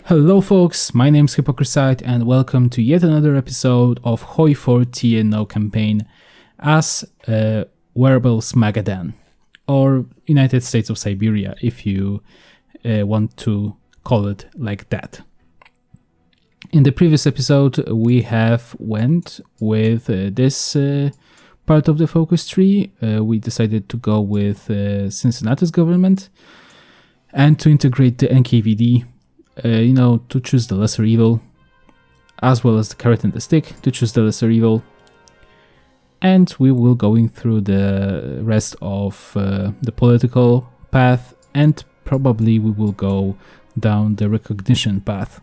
Hello folks, my name's Hypocrisite and welcome to yet another episode of HOI4 TNO campaign as Wearables Magadan, or United States of Siberia if you want to call it like that. In the previous episode we have went with this part of the focus tree. We decided to go with Cincinnatus government and to integrate the NKVD. To choose the lesser evil, as well as the carrot and the stick to choose the lesser evil. And we will going through the rest of the political path, and probably we will go down the recognition path.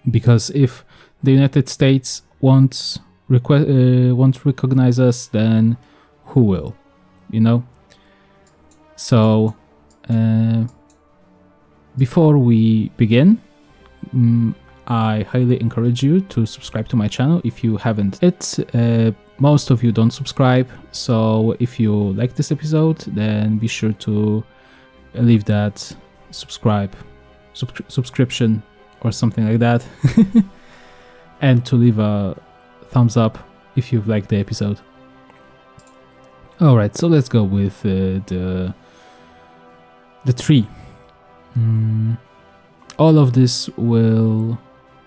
Because if the United States won't recognize us, then who will? So before we begin, I highly encourage you to subscribe to my channel if you haven't. Most of you don't subscribe, so if you like this episode, then be sure to leave that subscription or something like that, and to leave a thumbs up if you've liked the episode. Alright, so let's go with the tree. All of this will,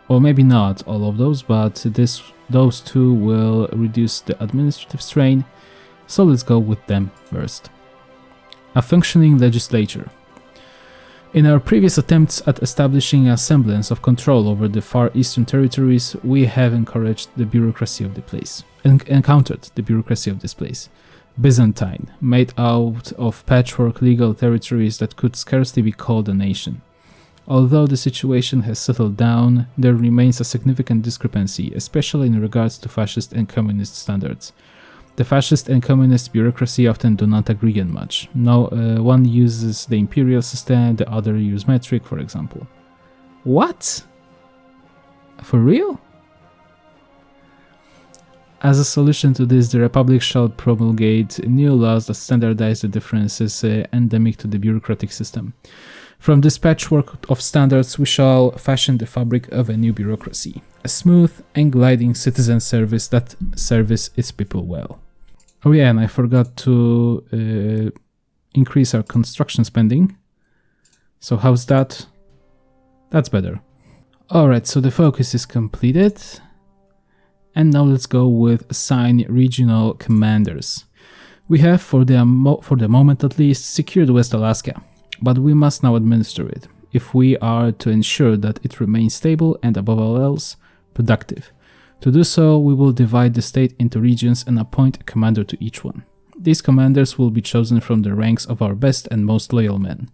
or maybe not all of those, but those two will reduce the administrative strain, so let's go with them first. A functioning legislature. In our previous attempts at establishing a semblance of control over the far eastern territories, we have encountered the bureaucracy of this place. Byzantine, made out of patchwork legal territories that could scarcely be called a nation. Although the situation has settled down, there remains a significant discrepancy, especially in regards to fascist and communist standards. The fascist and communist bureaucracy often do not agree on much. One uses the imperial system, the other uses metric, for example. What? For real? As a solution to this, the Republic shall promulgate new laws that standardize the differences endemic to the bureaucratic system. From this patchwork of standards, we shall fashion the fabric of a new bureaucracy, a smooth and gliding citizen service that serves its people well. Oh yeah, and I forgot to increase our construction spending. So how's that? That's better. Alright, so the focus is completed. And now let's go with assign regional commanders. We have, for the moment at least, secured West Alaska, but we must now administer it, if we are to ensure that it remains stable and, above all else, productive. To do so, we will divide the state into regions and appoint a commander to each one. These commanders will be chosen from the ranks of our best and most loyal men.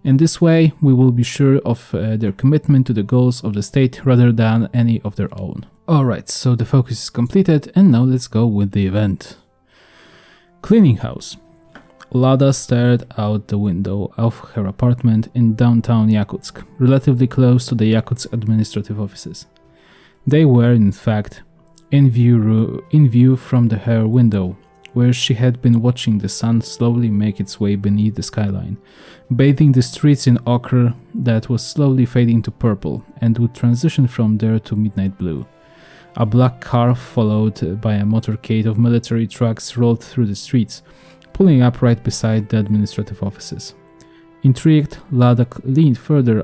In this way, we will be sure of their commitment to the goals of the state rather than any of their own. Alright, so the focus is completed, and now let's go with the event. Cleaning house. Lada stared out the window of her apartment in downtown Yakutsk, relatively close to the Yakutsk administrative offices. They were, in fact, in view from her window, where she had been watching the sun slowly make its way beneath the skyline, bathing the streets in ochre that was slowly fading to purple and would transition from there to midnight blue. A black car followed by a motorcade of military trucks rolled through the streets, pulling up right beside the administrative offices. Intrigued, Lada leaned further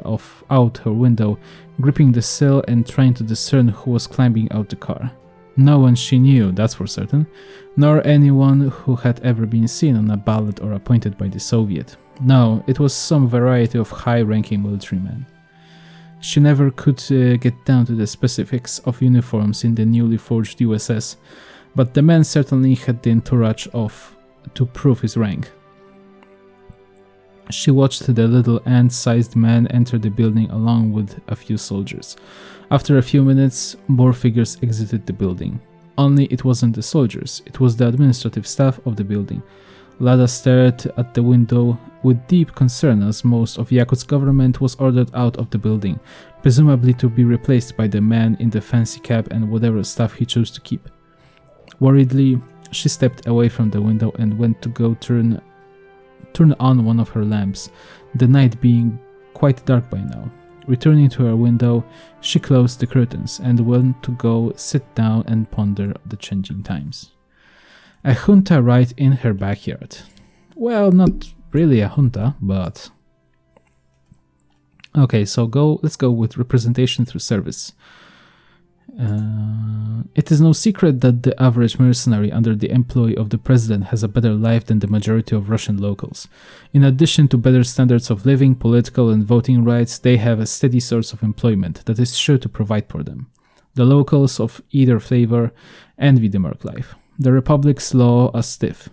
out her window, gripping the sill and trying to discern who was climbing out the car. No one she knew, that's for certain, nor anyone who had ever been seen on a ballot or appointed by the Soviet. No, it was some variety of high-ranking military men. She never could get down to the specifics of uniforms in the newly forged USS, but the man certainly had the entourage to prove his rank. She watched the little ant-sized man enter the building along with a few soldiers. After a few minutes, more figures exited the building. Only it wasn't the soldiers, it was the administrative staff of the building. Lada stared at the window with deep concern as most of Yakutsk government was ordered out of the building, presumably to be replaced by the man in the fancy cap and whatever stuff he chose to keep. Worriedly, she stepped away from the window and went to go turn on one of her lamps, the night being quite dark by now. Returning to her window, she closed the curtains and went to go sit down and ponder the changing times. A junta right in her backyard. Well, not really a junta, but... Okay, so let's go with representation through service. It is no secret that the average mercenary under the employ of the president has a better life than the majority of Russian locals. In addition to better standards of living, political and voting rights, they have a steady source of employment that is sure to provide for them. The locals of either flavor envy the merc life. The Republic's laws are stiff,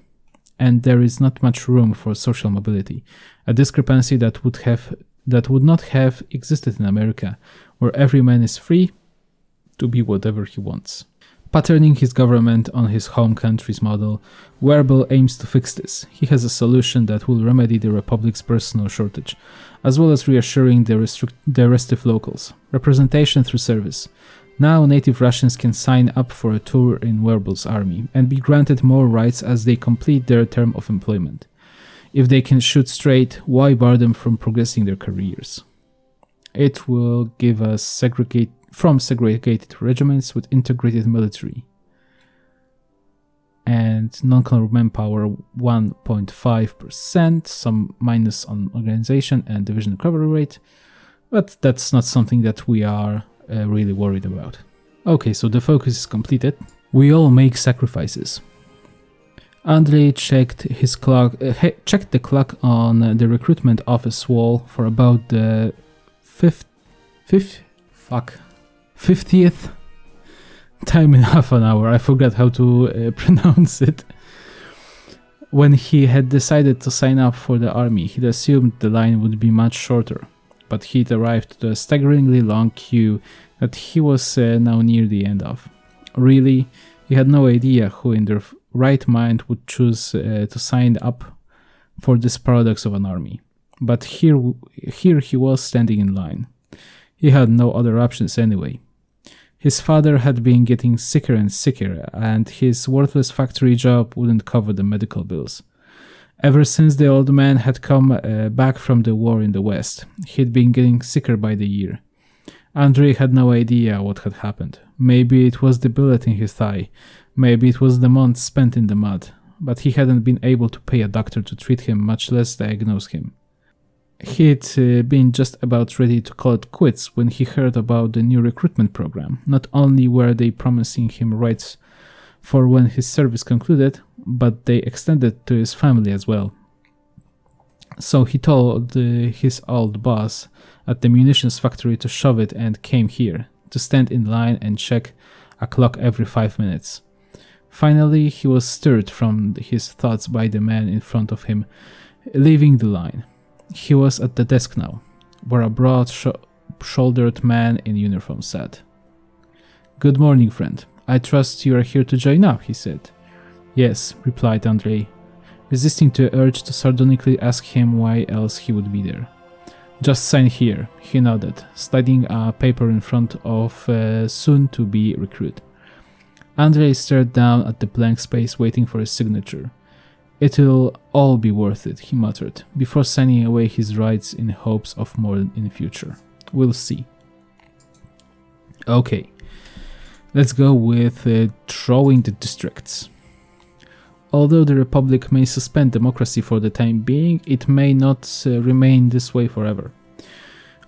and there is not much room for social mobility, a discrepancy that would not have existed in America, where every man is free to be whatever he wants. Patterning his government on his home country's model, Werbel aims to fix this. He has a solution that will remedy the Republic's personnel shortage, as well as reassuring the restive locals. Representation through service. Now native Russians can sign up for a tour in Werbel's army and be granted more rights as they complete their term of employment. If they can shoot straight, why bar them from progressing their careers? It will give us segregated regiments with integrated military and non-color manpower 1.5%, some minus on organization and division recovery rate, but that's not something that we are really worried about. Okay, so the focus is completed. We all make sacrifices. Andrei checked the clock on the recruitment office wall for about the 50th time in half an hour. I forgot how to pronounce it. When he had decided to sign up for the army, he'd assumed the line would be much shorter, but he'd arrived to a staggeringly long queue that he was now near the end of. Really, he had no idea who in their right mind would choose to sign up for this paradox of an army. But here he was standing in line. He had no other options anyway. His father had been getting sicker and sicker, and his worthless factory job wouldn't cover the medical bills. Ever since the old man had come back from the war in the West, he'd been getting sicker by the year. Andrei had no idea what had happened. Maybe it was the bullet in his thigh, maybe it was the months spent in the mud, but he hadn't been able to pay a doctor to treat him, much less diagnose him. He'd been just about ready to call it quits when he heard about the new recruitment program. Not only were they promising him rights for when his service concluded, but they extended to his family as well. So he told his old boss at the munitions factory to shove it and came here, to stand in line and check a clock every 5 minutes. Finally, he was stirred from his thoughts by the man in front of him, leaving the line. He was at the desk now, where a broad-shouldered man in uniform sat. "Good morning, friend. I trust you are here to join up," he said. "Yes," replied Andrei, resisting the urge to sardonically ask him why else he would be there. "Just sign here," he nodded, sliding a paper in front of soon-to-be recruit. Andrei stared down at the blank space, waiting for his signature. "It'll all be worth it," he muttered, before signing away his rights in hopes of more in the future. "We'll see." Okay, let's go with drawing the districts. Although the Republic may suspend democracy for the time being, it may not remain this way forever.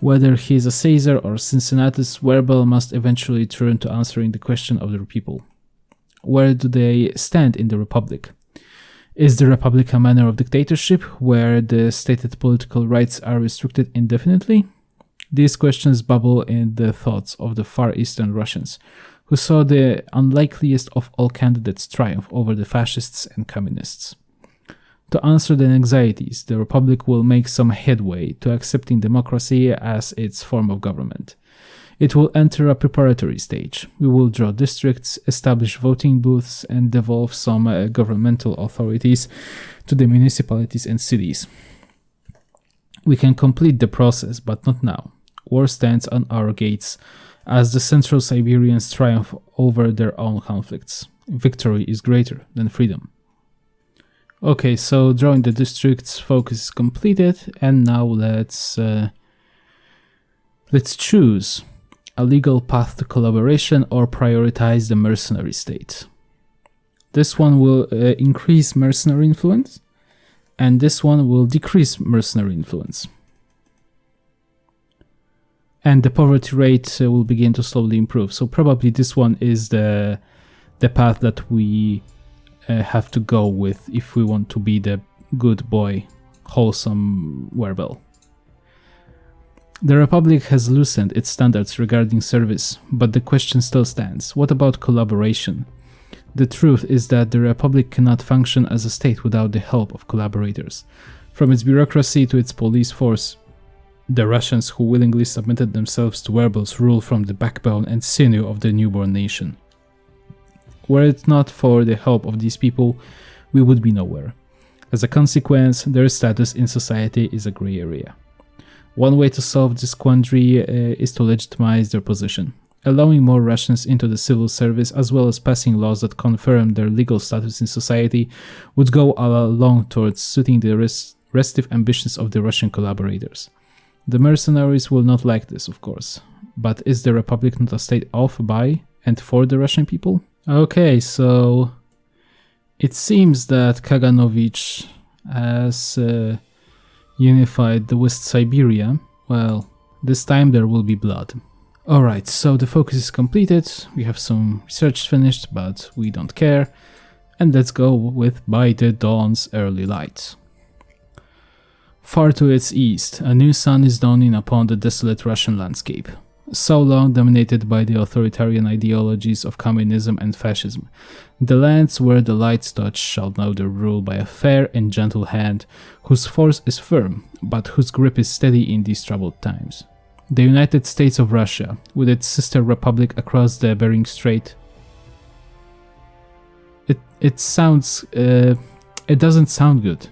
Whether he is a Caesar or Cincinnatus, Werbel must eventually turn to answering the question of their people. Where do they stand in the Republic? Is the Republic a manner of dictatorship, where the stated political rights are restricted indefinitely? These questions bubble in the thoughts of the Far Eastern Russians, who saw the unlikeliest of all candidates triumph over the fascists and communists. To answer the anxieties, the Republic will make some headway to accepting democracy as its form of government. It will enter a preparatory stage. We will draw districts, establish voting booths, and devolve some governmental authorities to the municipalities and cities. We can complete the process, but not now. War stands on our gates as the Central Siberians triumph over their own conflicts. Victory is greater than freedom. Okay, so drawing the districts focus is completed, and now let's Let's choose a legal path to collaboration or prioritize the mercenary state. This one will increase mercenary influence, and this one will decrease mercenary influence. And the poverty rate will begin to slowly improve. So probably this one is the path that we have to go with if we want to be the good boy, wholesome werebel. The Republic has loosened its standards regarding service, but the question still stands. What about collaboration? The truth is that the Republic cannot function as a state without the help of collaborators. From its bureaucracy to its police force, the Russians who willingly submitted themselves to werebels rule from the backbone and sinew of the newborn nation. Were it not for the help of these people, we would be nowhere. As a consequence, their status in society is a gray area. One way to solve this quandary is to legitimize their position. Allowing more Russians into the civil service as well as passing laws that confirm their legal status in society would go a long towards suiting the restive ambitions of the Russian collaborators. The mercenaries will not like this, of course, but is the Republic not a state of, by, and for the Russian people? Okay, so it seems that Kaganovich has unified the West Siberia. Well, this time there will be blood. Alright, so the focus is completed, we have some research finished, but we don't care. And let's go with By the Dawn's Early Light. Far to its east, a new sun is dawning upon the desolate Russian landscape, so long dominated by the authoritarian ideologies of communism and fascism. The lands where the lights touch shall know their rule by a fair and gentle hand, whose force is firm, but whose grip is steady in these troubled times. The United States of Russia, with its sister republic across the Bering Strait. It sounds... it doesn't sound good.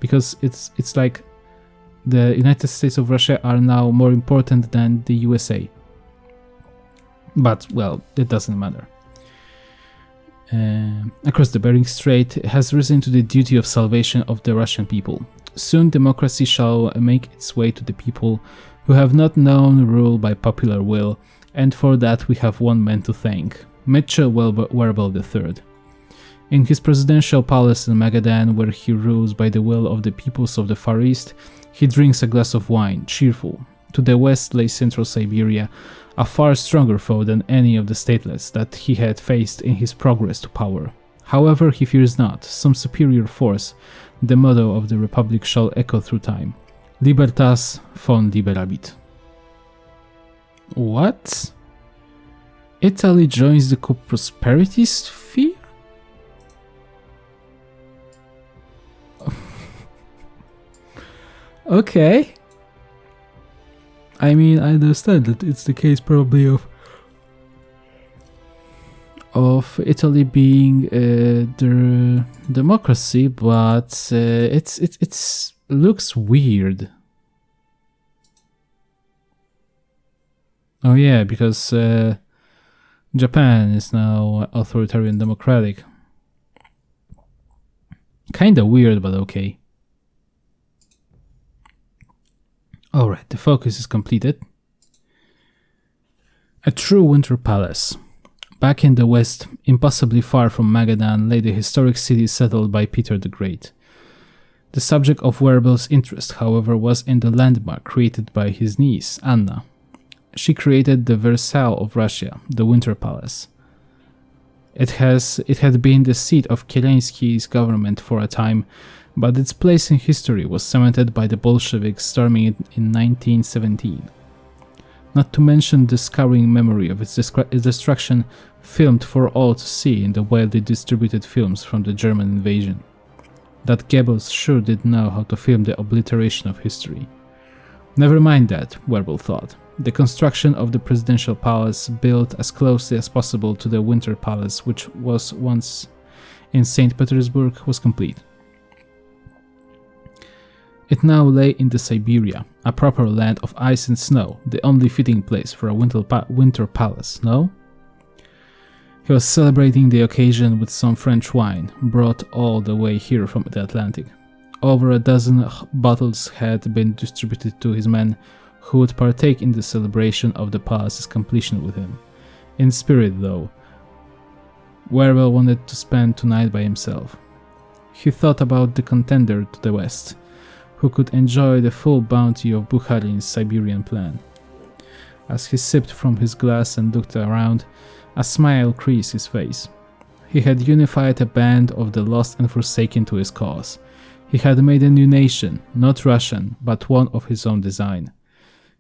Because it's like the United States of Russia are now more important than the USA. But, well, it doesn't matter. Across the Bering Strait has risen to the duty of salvation of the Russian people. Soon democracy shall make its way to the people who have not known rule by popular will, and for that we have one man to thank, Mitchell Werbel III. In his presidential palace in Magadan, where he rules by the will of the peoples of the Far East, he drinks a glass of wine, cheerful. To the west lay Central Siberia, a far stronger foe than any of the statelets that he had faced in his progress to power. However, he fears not, some superior force, the motto of the Republic shall echo through time. Libertas von liberabit. What? Italy joins the co-prosperity sphere? Okay. I mean, I understand that it's the case probably of Italy being the democracy, but it's looks weird. Oh yeah, because Japan is now authoritarian democratic. Kinda weird, but okay. Alright, the focus is completed. A true winter palace. Back in the west, impossibly far from Magadan, lay the historic city settled by Peter the Great. The subject of Werbel's interest, however, was in the landmark created by his niece, Anna. She created the Versailles of Russia, the Winter Palace. It had been the seat of Kerensky's government for a time, but its place in history was cemented by the Bolsheviks storming it in 1917. Not to mention the scouring memory of its destruction filmed for all to see in the widely distributed films from the German invasion. That Goebbels sure did know how to film the obliteration of history. Never mind that, Werbel thought. The construction of the presidential palace, built as closely as possible to the Winter Palace, which was once in St. Petersburg, was complete. It now lay in the Siberia, a proper land of ice and snow, the only fitting place for a winter palace, no? He was celebrating the occasion with some French wine, brought all the way here from the Atlantic. Over a dozen bottles had been distributed to his men, who would partake in the celebration of the palace's completion with him. In spirit, though, Werbel wanted to spend tonight by himself. He thought about the contender to the west, who could enjoy the full bounty of Bukharin's Siberian plan. As he sipped from his glass and looked around, a smile creased his face. He had unified a band of the lost and forsaken to his cause. He had made a new nation, not Russian, but one of his own design.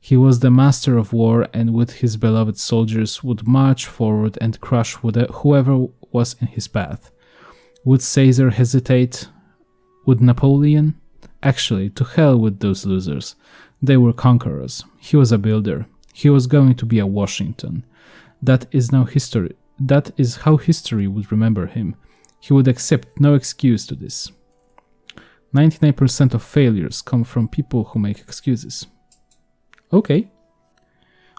He was the master of war, and with his beloved soldiers would march forward and crush whoever was in his path. Would Caesar hesitate? Would Napoleon? Actually, to hell with those losers. They were conquerors. He was a builder. He was going to be a Washington. That is now history. That is how history would remember him. He would accept no excuse to this. 99% of failures come from people who make excuses. Okay.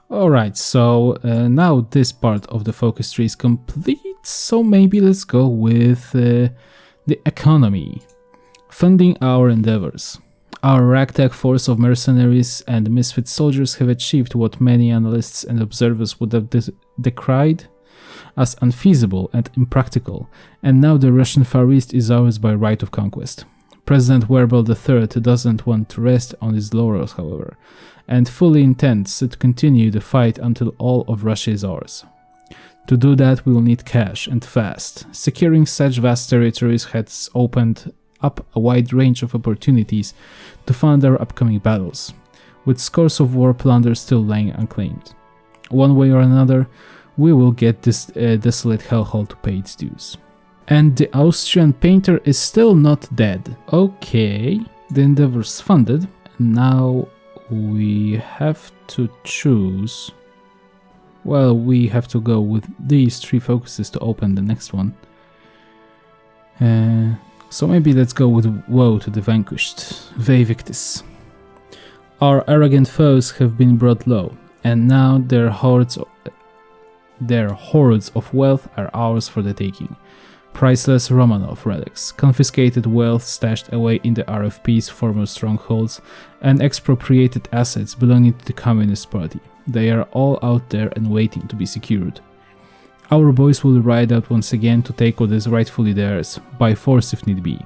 Alright, so now this part of the focus tree is complete, so maybe let's go with the economy. Funding our endeavors. Our ragtag force of mercenaries and misfit soldiers have achieved what many analysts and observers would have decried as unfeasible and impractical, and now the Russian Far East is ours by right of conquest. President Werbel III doesn't want to rest on his laurels, however, and fully intends to continue the fight until all of Russia is ours. To do that, we will need cash, and fast. Securing such vast territories has opened up a wide range of opportunities to fund our upcoming battles, with scores of war plunder still lying unclaimed. One way or another, we will get this desolate hellhole to pay its dues. And the Austrian painter is still not dead. Okay, the endeavor's funded. Now we have to choose. Well, we have to go with these three focuses to open the next one. So maybe let's go with woe to the vanquished, Vae Victis. Our arrogant foes have been brought low, and now their hordes of wealth are ours for the taking. Priceless Romanov relics, confiscated wealth stashed away in the RFP's former strongholds, and expropriated assets belonging to the Communist Party. They are all out there and waiting to be secured. Our boys will ride out once again to take what is rightfully theirs, by force if need be.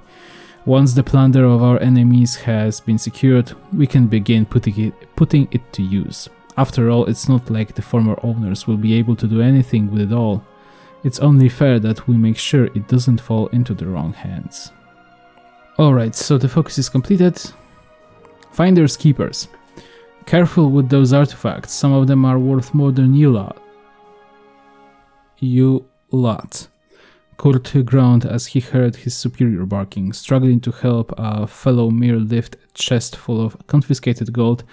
Once the plunder of our enemies has been secured, we can begin putting it to use. After all, it's not like the former owners will be able to do anything with it all. It's only fair that we make sure it doesn't fall into the wrong hands. Alright, so the focus is completed. Finders keepers. Careful with those artifacts, some of them are worth more than you lot. Kurt groaned as he heard his superior barking, struggling to help a fellow mere lift a chest full of confiscated gold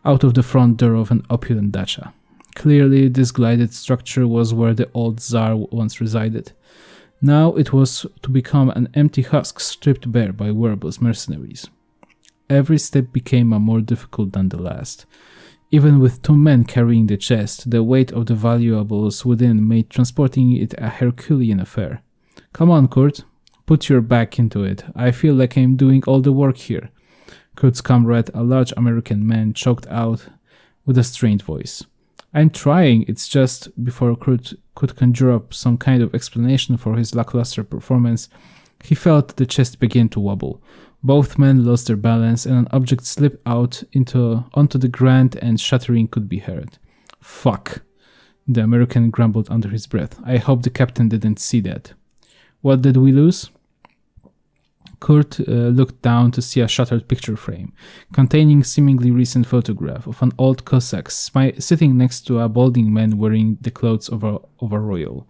out of the front door of an opulent dacha. Clearly, this glided structure was where the old Tsar once resided. Now it was to become an empty husk stripped bare by Werbel's mercenaries. Every step became more difficult than the last. Even with two men carrying the chest, the weight of the valuables within made transporting it a Herculean affair. Come on, Kurt, put your back into it. I feel like I'm doing all the work here. Kurt's comrade, a large American man, choked out with a strained voice. I'm trying, it's just, before Kurt could conjure up some kind of explanation for his lackluster performance, he felt the chest begin to wobble. Both men lost their balance and an object slipped out onto the ground and shattering could be heard. Fuck, the American grumbled under his breath. I hope the captain didn't see that. What did we lose? Kurt looked down to see a shattered picture frame, containing seemingly recent photograph of an old Cossack sitting next to a balding man wearing the clothes of a royal.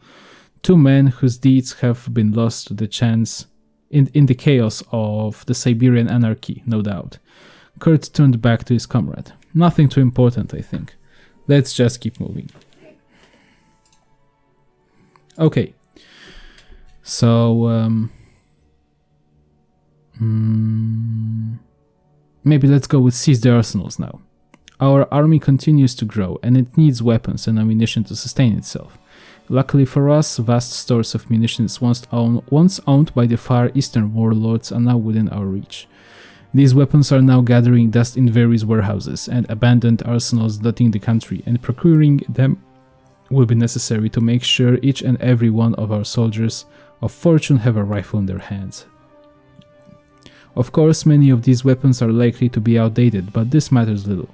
Two men whose deeds have been lost to the chance in the chaos of the Siberian anarchy, no doubt. Kurt turned back to his comrade. Nothing too important, I think. Let's just keep moving. Okay. So, maybe let's go with seize the arsenals now. Our army continues to grow, and it needs weapons and ammunition to sustain itself. Luckily for us, vast stores of munitions once owned by the Far Eastern warlords are now within our reach. These weapons are now gathering dust in various warehouses and abandoned arsenals dotting the country, and procuring them will be necessary to make sure each and every one of our soldiers of fortune have a rifle in their hands. Of course, many of these weapons are likely to be outdated, but this matters little.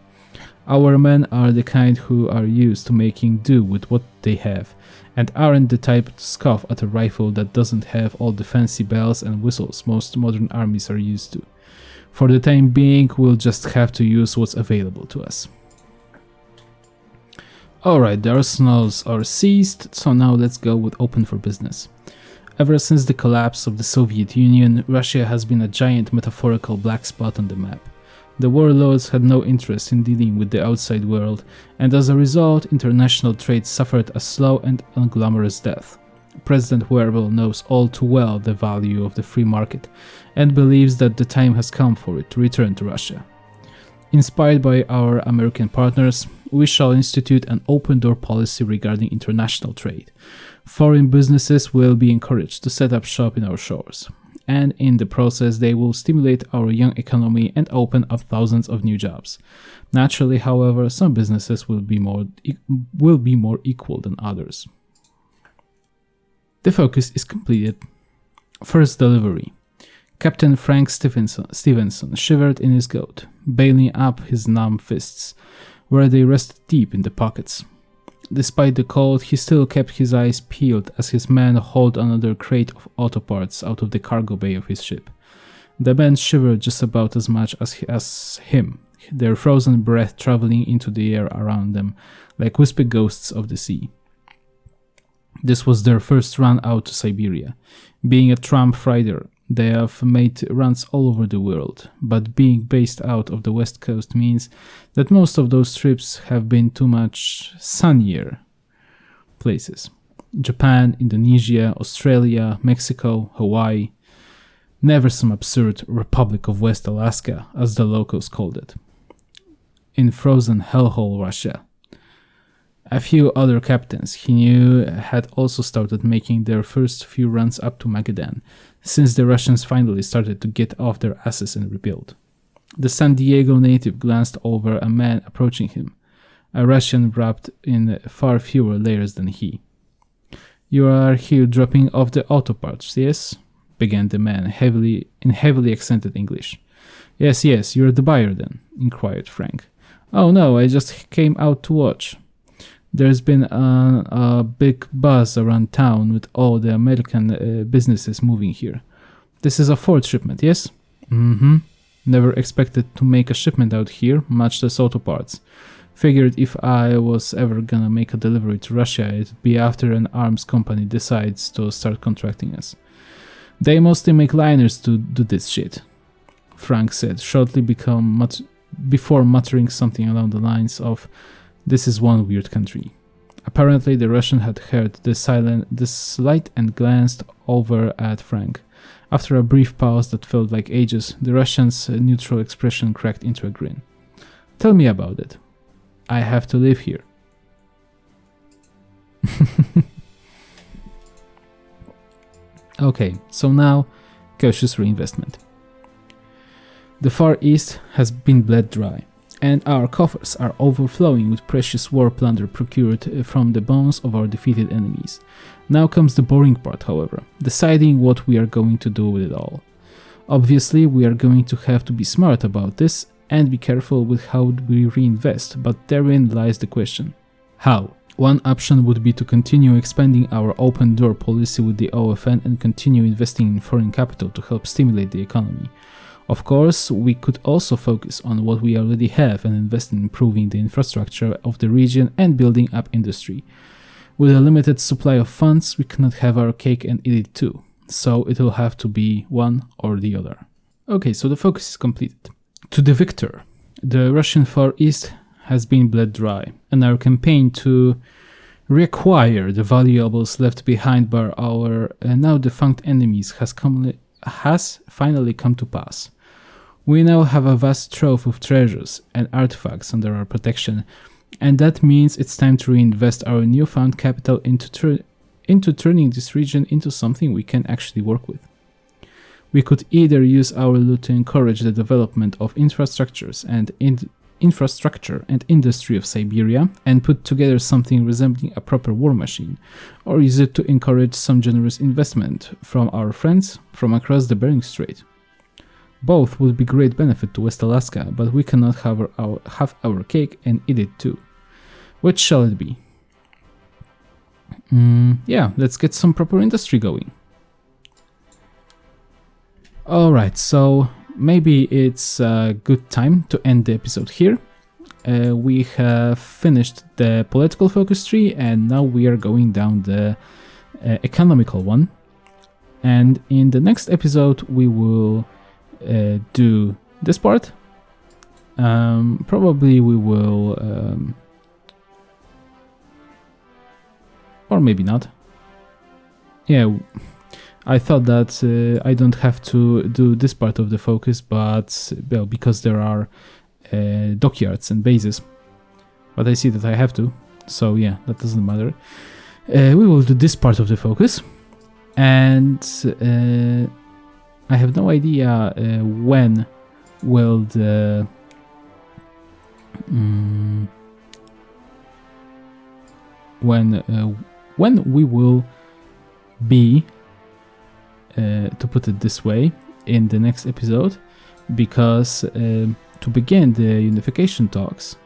Our men are the kind who are used to making do with what they have, and aren't the type to scoff at a rifle that doesn't have all the fancy bells and whistles most modern armies are used to. For the time being, we'll just have to use what's available to us. Alright, the arsenals are seized, so now let's go with open for business. Ever since the collapse of the Soviet Union, Russia has been a giant metaphorical black spot on the map. The warlords had no interest in dealing with the outside world, and as a result, international trade suffered a slow and unglamorous death. President Werbel knows all too well the value of the free market, and believes that the time has come for it to return to Russia. Inspired by our American partners, we shall institute an open-door policy regarding international trade. Foreign businesses will be encouraged to set up shop in our shores, and in the process they will stimulate our young economy and open up thousands of new jobs. Naturally, however, some businesses will be more equal than others. The focus is completed. First delivery. Captain Frank Stevenson shivered in his coat, bailing up his numb fists, where they rested deep in the pockets. Despite the cold, he still kept his eyes peeled as his men hauled another crate of auto parts out of the cargo bay of his ship. The men shivered just about as much as him, their frozen breath traveling into the air around them like wispy ghosts of the sea. This was their first run out to Siberia. Being a tramp freighter, they have made runs all over the world, but being based out of the west coast means that most of those trips have been to much sunnier places. Japan, Indonesia, Australia, Mexico, Hawaii. Never some absurd Republic of West Alaska, as the locals called it. In frozen hellhole Russia. A few other captains he knew had also started making their first few runs up to Magadan, since the Russians finally started to get off their asses and rebuild. The San Diego native glanced over a man approaching him, a Russian wrapped in far fewer layers than he. "You are here dropping off the auto parts, yes?" began the man in heavily accented English. Yes, you're the buyer then?" inquired Frank. "Oh no, I just came out to watch. There's been a big buzz around town with all the American businesses moving here. This is a Ford shipment, yes?" "Mm-hmm. Never expected to make a shipment out here, much less auto parts. Figured if I was ever gonna make a delivery to Russia, it'd be after an arms company decides to start contracting us. They mostly make liners to do this shit," Frank said, shortly before muttering something along the lines of, "This is one weird country." Apparently, the Russian had heard the slight and glanced over at Frank. After a brief pause that felt like ages, the Russian's neutral expression cracked into a grin. "Tell me about it. I have to live here." Okay, so now, cautious reinvestment. The Far East has been bled dry, and our coffers are overflowing with precious war plunder procured from the bones of our defeated enemies. Now comes the boring part, however, deciding what we are going to do with it all. Obviously, we are going to have to be smart about this and be careful with how we reinvest, but therein lies the question. How? One option would be to continue expanding our open door policy with the OFN and continue investing in foreign capital to help stimulate the economy. Of course, we could also focus on what we already have and invest in improving the infrastructure of the region and building up industry. With a limited supply of funds, we cannot have our cake and eat it too, so it will have to be one or the other. Okay, so the focus is completed. To the victor, the Russian Far East has been bled dry, and our campaign to reacquire the valuables left behind by our now defunct enemies has finally come to pass. We now have a vast trove of treasures and artifacts under our protection, and that means it's time to reinvest our newfound capital into turning this region into something we can actually work with. We could either use our loot to encourage the development of infrastructure and industry of Siberia and put together something resembling a proper war machine, or use it to encourage some generous investment from our friends from across the Bering Strait. Both would be great benefit to West Alaska, but we cannot have our cake and eat it too. Which shall it be? Yeah, let's get some proper industry going. Alright, so maybe it's a good time to end the episode here. We have finished the political focus tree and now we are going down the economical one. And in the next episode we will do this part. Probably we will... or maybe not. Yeah, I thought that I don't have to do this part of the focus, but well, because there are dockyards and bases. But I see that I have to, so yeah, that doesn't matter. We will do this part of the focus, and I have no idea when will the when we will be, to put it this way, in the next episode, because to begin the unification talks,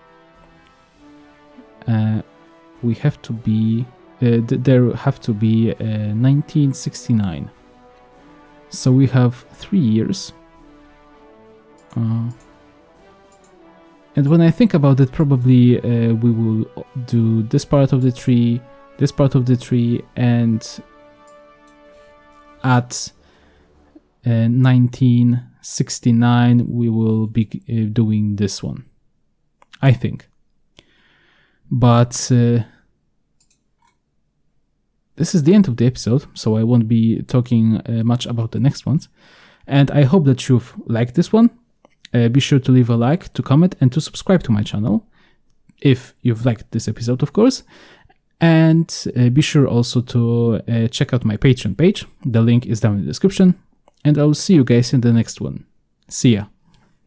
we have to be there have to be 1969. So we have 3 years. And when I think about it, probably we will do this part of the tree, this part of the tree, and at 1969 we will be doing this one, I think. But this is the end of the episode, so I won't be talking much about the next ones. And I hope that you've liked this one. Be sure to leave a like, to comment, and to subscribe to my channel, if you've liked this episode, of course. And be sure also to check out my Patreon page. The link is down in the description. And I'll see you guys in the next one. See ya.